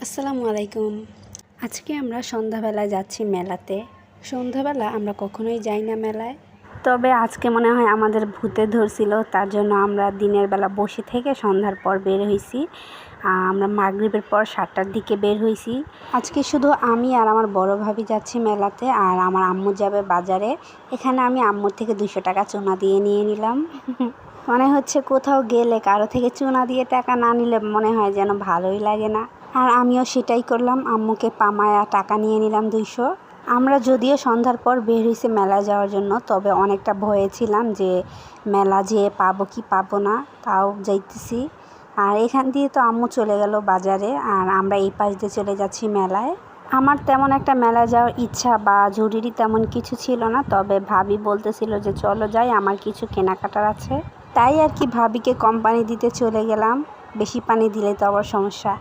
আসসালামু আলাইকুম। আজকে আমরা সন্ধ্যাবেলায় যাচ্ছি মেলাতে। সন্ধ্যাবেলা আমরা কখনোই যাই না মেলায়, তবে আজকে মনে হয় আমাদের ভূতে ধরছিল, তার জন্য আমরা দিনের বেলা বসে থেকে সন্ধ্যার পর বের হয়েছি। আমরা মাগরিবের পর 7টার দিকে বের হয়েছি। আজকে শুধু আমি আর আমার বড় ভাবি যাচ্ছি মেলাতে, আর আমার আম্মু যাবে বাজারে। এখানে আমি আম্মুর থেকে 200 টাকা চুনা দিয়ে নিয়ে নিলাম। মনে হচ্ছে কোথাও গেলে কারো থেকে চুনা দিয়ে টাকা না নিলে মনে হয় যেন ভালোই লাগে না। আর আমিও সেটাই করলাম, আম্মুকে পামায়া টাকা নিয়ে নিলাম 200। আমরা যদিও সন্ধ্যার পর বের হয়েছি মেলা যাওয়ার জন্য, তবে অনেকটা ভয়ে ছিলাম যে মেলা যেয়ে পাবো কি পাবো না, তাও যাইতেছি। আর এখান দিয়ে তো আম্মু চলে গেল বাজারে, আর আমরা এই পাশ দিয়ে চলে যাচ্ছি মেলায়। আমার তেমন একটা মেলা যাওয়ার ইচ্ছা বা জরুরি তেমন কিছু ছিল না, তবে ভাবি বলতেছিল যে চলো যাই, আমার কিছু কেনাকাটার আছে। তাই আর কি ভাবিকে কম পানি দিতে চলে গেলাম, বেশি পানি দিলে তো আবার সমস্যা।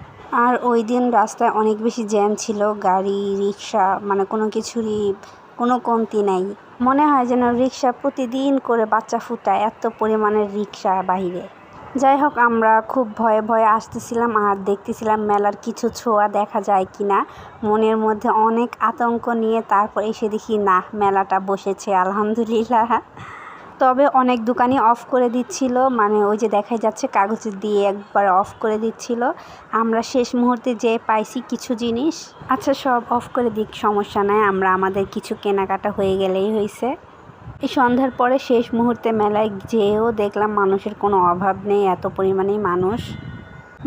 আর ওই দিন রাস্তায় অনেক বেশি জ্যাম ছিল, গাড়ি রিক্সা মানে কোনো কিছুরই কোনো কমতি নাই। মনে হয় যেন রিক্সা প্রতিদিন করে বাচ্চা ফুটায়, এত পরিমাণের রিক্সা বাহিরে। যাই হোক, আমরা খুব ভয়ে ভয়ে আসতেছিলাম আর দেখতেছিলাম মেলার কিছু ছোঁয়া দেখা যায় কিনা। মনের মধ্যে অনেক আতঙ্ক নিয়ে তারপর এসে দেখি না, মেলাটা বসেছে আলহামদুলিল্লাহ। তবে অনেক দোকানই অফ করে দিচ্ছিল, মানে ওই যে দেখা যাচ্ছে কাগজ দিয়ে একবার অফ করে দিচ্ছিল। আমরা শেষ মুহূর্তে যে পাইছি কিছু জিনিস। আচ্ছা, সব অফ করে দিক, সমস্যা নাই, আমরা আমাদের কিছু কেনাকাটা হয়ে গেলেই হয়েছে। এই সন্ধ্যার পরে শেষ মুহূর্তে মেলায় যেয়েও দেখলাম মানুষের কোনো অভাব নেই, এত পরিমাণেই মানুষ।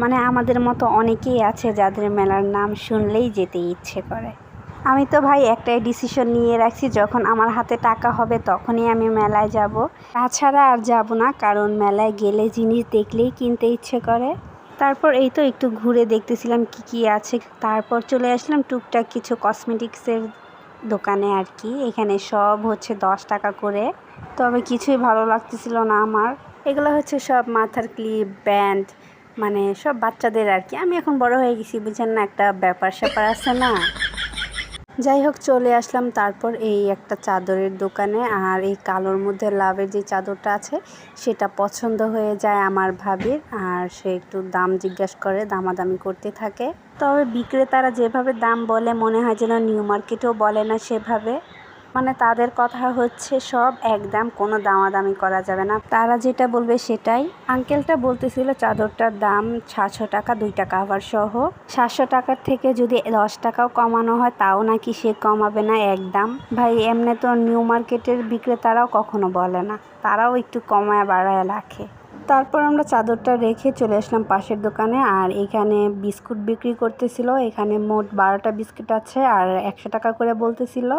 মানে আমাদের মতো অনেকেই আছে যাদের মেলার নাম শুনলেই যেতে ইচ্ছে করে। আমি তো ভাই একটাই ডিসিশন নিয়ে রাখছি, যখন আমার হাতে টাকা হবে তখনই আমি মেলায় যাব, তাছাড়া আর যাব না। কারণ মেলায় গেলে জিনিস দেখলেই কিনতে ইচ্ছে করে। তারপর এই তো একটু ঘুরে দেখতেছিলাম কি কি আছে, তারপর চলে আসলাম টুকটাক কিছু কসমেটিক্সের দোকানে আর কি। এখানে সব হচ্ছে 10 টাকা করে, তবে কিছুই ভালো লাগতেছিল না আমার। এগুলো হচ্ছে সব মাথার ক্লিপ, ব্যান্ড, মানে সব বাচ্চাদের আর কি। আমি এখন বড় হয়ে গেছি, বুঝেন না, একটা ব্যাপার স্যাপার আছে না। যাই হোক, চলে আসলাম তারপর এই একটা চাদরের দোকানে। আর এই কালোর মধ্যে লাভের যে চাদরটা আছে সেটা পছন্দ হয়ে যায় আমার ভাবির, আর সে একটু দাম জিজ্ঞাসা করে, দামাদামি করতে থাকে। তবে বিক্রেতারা যেভাবে দাম বলে মনে হয় যেন নিউ মার্কেটেও বলে না সেভাবে। মানে তাদের কথা হচ্ছে সব একদম, কোনো দামাদামি করা যাবে না, তারা যেটা বলবে সেটাই। আঙ্কেলটা বলতেছিল চাদরটার দাম 700 টাকা, 2 টাকা আবার সহ। 700 টাকার থেকে যদি 10 টাকাও কমানো হয় তাও নাকি সে কমাবে না একদম। ভাই, এমনি তো নিউ মার্কেটের বিক্রেতারাও কখনো বলে না, তারাও একটু কমায় বাড়ায় রাখে। তারপর আমরা চাদরটা রেখে চলে আসলাম পাশের দোকানে, আর এখানে বিস্কুট বিক্রি করতেছিল। এখানে মোট 12টা বিস্কুট আছে আর 100 টাকা করে বলতেছিল।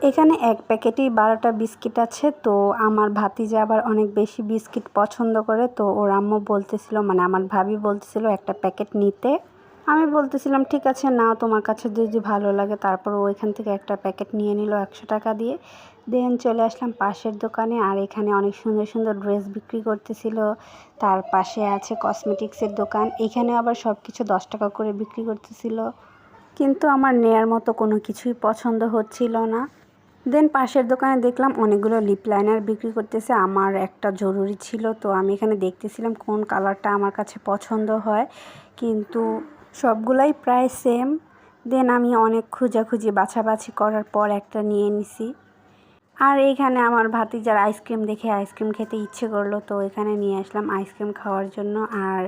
এখানে এক প্যাকেটেই 12টা বিস্কিট আছে। তো আমার ভাতিজা আবার অনেক বেশি বিস্কিট পছন্দ করে, তো ওর আম্মু বলতেছিল, মানে আমার ভাবি বলতেছিল একটা প্যাকেট নিতে। আমি বলতেছিলাম ঠিক আছে নাও, তোমার কাছে যদি ভালো লাগে। তারপর ও এখান থেকে একটা প্যাকেট নিয়ে নিল 100 টাকা দিয়ে। দেন চলে আসলাম পাশের দোকানে, আর এখানে অনেক সুন্দর সুন্দর ড্রেস বিক্রি করতেছিল। তার পাশে আছে কসমেটিক্সের দোকান, এখানে আবার সব কিছু 10 টাকা করে বিক্রি করতেছিল। কিন্তু আমার নেয়ার মতো কোনো কিছুই পছন্দ হচ্ছিল না। দেন পাশের দোকানে দেখলাম অনেকগুলো লিপ লাইনার বিক্রি করতেছে। আমার একটা জরুরি ছিল, তো আমি এখানে দেখতেছিলাম কোন কালারটা আমার কাছে পছন্দ হয়, কিন্তু সবগুলাই প্রায় সেম। দেন আমি অনেক খোঁজাখুঁজি বাছাবাছি করার পর একটা নিয়ে নিছি। আর এইখানে আমার ভাতিজার আইসক্রিম দেখে আইসক্রিম খেতে ইচ্ছে করলো, তো এখানে নিয়ে আসলাম আইসক্রিম খাওয়ার জন্য। আর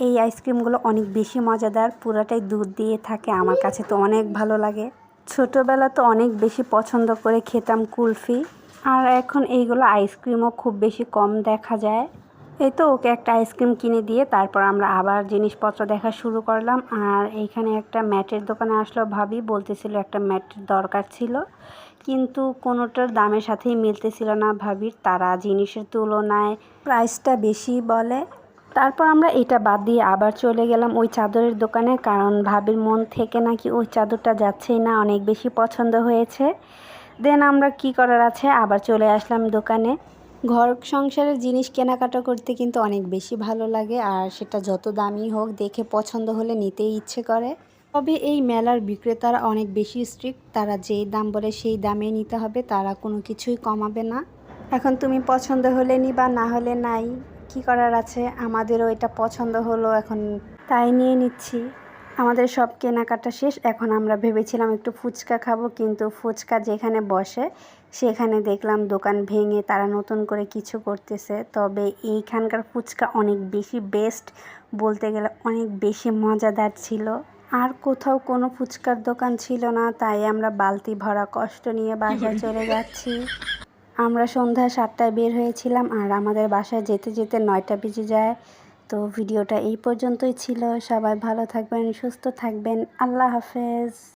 এই আইসক্রিমগুলো অনেক বেশি মজাদার, পুরাটাই দুধ দিয়ে থাকে, আমার কাছে তো অনেক ভালো লাগে। ছোটোবেলা তো অনেক বেশি পছন্দ করে খেতাম কুলফি, আর এখন এইগুলো আইসক্রিমও খুব বেশি কম দেখা যায়। এই তো ওকে একটা আইসক্রিম কিনে দিয়ে তারপর আমরা আবার জিনিসপত্র দেখা শুরু করলাম। আর এইখানে একটা ম্যাটের দোকানে আসলো, ভাবি বলতেছিল একটা ম্যাটের দরকার ছিল, কিন্তু কোনোটার দামের সাথেই মিলতেছিল না ভাবির। তারা জিনিসের তুলনায় প্রাইসটা বেশি বলে। তারপর আমরা এটা বাদ দিয়ে আবার চলে গেলাম ওই চাদরের দোকানে, কারণ ভাবির মন থেকে নাকি ওই চাদরটা যাচ্ছেই না, অনেক বেশি পছন্দ হয়েছে। দেন আমরা কি করার আছে আবার চলে আসলাম দোকানে। ঘর সংসারের জিনিস কেনাকাটা করতে কিন্তু অনেক বেশি ভালো লাগে, আর সেটা যত দামি হোক দেখে পছন্দ হলে নিতেই ইচ্ছে করে। তবে এই মেলার বিক্রেতারা অনেক বেশি স্ট্রিক্ট, তারা যেই দাম বলে সেই দামে নিতে হবে, তারা কোনো কিছুই কমাবে না। এখন তুমি পছন্দ হলে নিবা, না হলে নাই, কি করার আছে। আমাদেরও এটা পছন্দ হলো, এখন তাই নিয়ে নিচ্ছি। আমাদের সব কেনাকাটা শেষ। এখন আমরা ভেবেছিলাম একটু ফুচকা খাবো, কিন্তু ফুচকা যেখানে বসে সেখানে দেখলাম দোকান ভেঙে তারা নতুন করে কিছু করতেছে। তবে এইখানকার ফুচকা অনেক বেশি বেস্ট, বলতে গেলে অনেক বেশি মজাদার ছিল। আর কোথাও কোনো ফুচকার দোকান ছিল না, তাই আমরা বালতি ভরা কষ্ট নিয়ে বাসায় চলে যাচ্ছি। আমরা সন্ধ্যা 7টায় বের হয়েছিলাম আর আমাদের বাসায় যেতে যেতে 9টা বেজে যায়। তো ভিডিওটা এই পর্যন্তই ছিল। সবাই ভালো থাকবেন, সুস্থ থাকবেন। আল্লাহ হাফেজ।